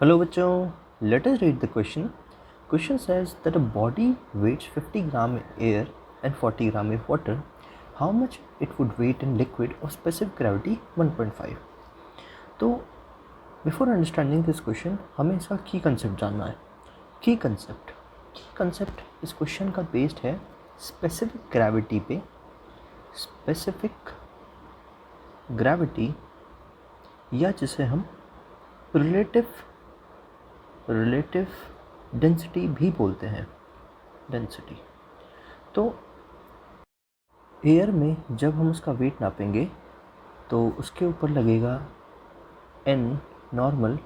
Hello बच्चों, let us read the question. Question says that a body weighs 50 gram air and 40 gram of water. How much it would weight in liquid of specific gravity 1.5. तो before understanding this question हमें इसका की concept जानना है. की concept इस question का based है स्पेसिफिक ग्रेविटी पे. स्पेसिफिक ग्रेविटी या जिसे हम रिलेटिव डेंसिटी भी बोलते हैं. डेंसिटी तो एयर में जब हम उसका वेट नापेंगे तो उसके ऊपर लगेगा n नॉर्मल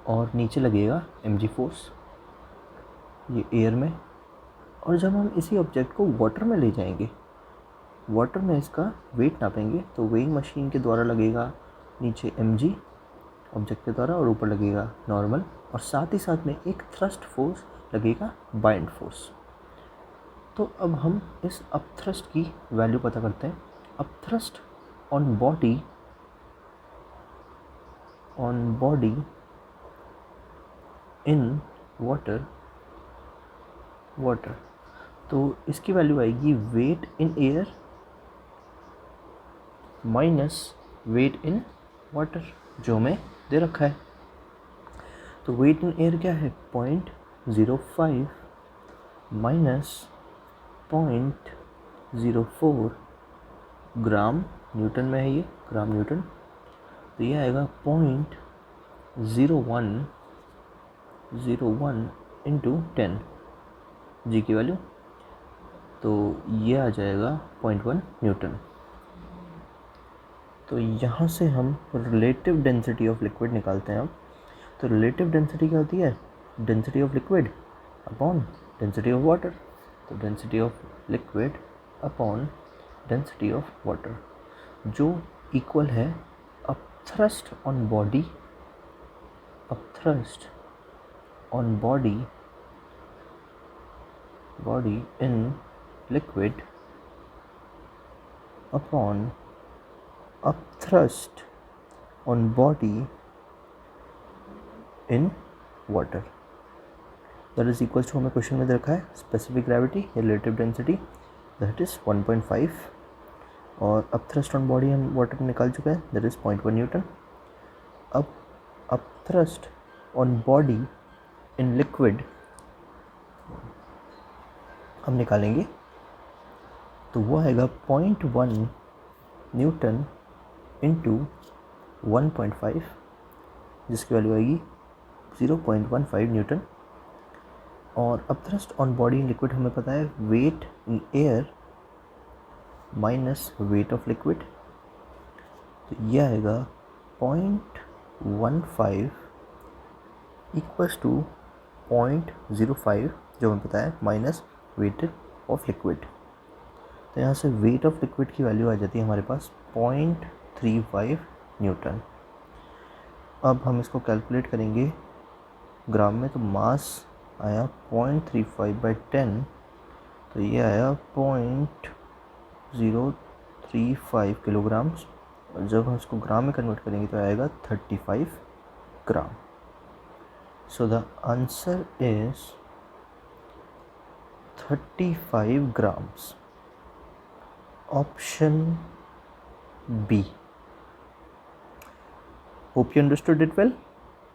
और नीचे लगेगा mg फोर्स, ये एयर में. और जब हम इसी ऑब्जेक्ट को वाटर में ले जाएंगे, वाटर में इसका वेट नापेंगे तो वेइंग मशीन के द्वारा लगेगा नीचे mg ऑब्जेक्ट के द्वारा और ऊपर लगेगा नॉर्मल, और साथ ही साथ में एक थ्रस्ट फोर्स लगेगा, बाइंड फोर्स. तो अब हम इस अपथ्रस्ट की वैल्यू पता करते हैं. Upthrust on body in water तो इसकी वैल्यू आएगी weight in air minus weight in water जो हमें दे रखा है. तो वेट इन एयर क्या है 0.05 माइनस 0.04 ग्राम न्यूटन में है, ये ग्राम न्यूटन. तो ये आएगा 0.01 इंटू 10 जी की वैल्यू, तो ये आ जाएगा 0.1 न्यूटन. तो यहाँ से हम रिलेटिव डेंसिटी ऑफ लिक्विड निकालते हैं. अब तो रिलेटिव डेंसिटी क्या होती है, density of liquid upon density of water. तो density of liquid upon density of water जो इक्वल है upthrust on body in liquid upon upthrust on body in water. That is equals to, हमें question में दे रखा है specific gravity या relative density that is 1.5, और अपथ्रस्ट ऑन बॉडी हम वाटर में निकाल चुके हैं दैट इज 0.1 न्यूटन. अब upthrust on body in liquid हम निकालेंगे तो वो आएगा 0.1 न्यूटन इंटू 1.5 जिसकी वैल्यू आएगी 0.15 न्यूटन. और upthrust on body in liquid हमें पता है weight in air minus weight of liquid, तो ये आएगा 0.15 इक्वल्स टू 0.05 जो हमें पता है माइनस वेट ऑफ लिक्विड. तो यहाँ से वेट ऑफ लिक्विड की वैल्यू आ जाती है हमारे पास 0.35 न्यूटन. अब हम इसको कैलकुलेट करेंगे ग्राम में, तो मास आया 0.35/10, तो ये आया 0.035 किलोग्राम्स. और जब हम इसको ग्राम में कन्वर्ट करेंगे तो आएगा 35 gram. So the answer is 35 grams. Option B. Hope you understood it well.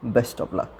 Best of luck.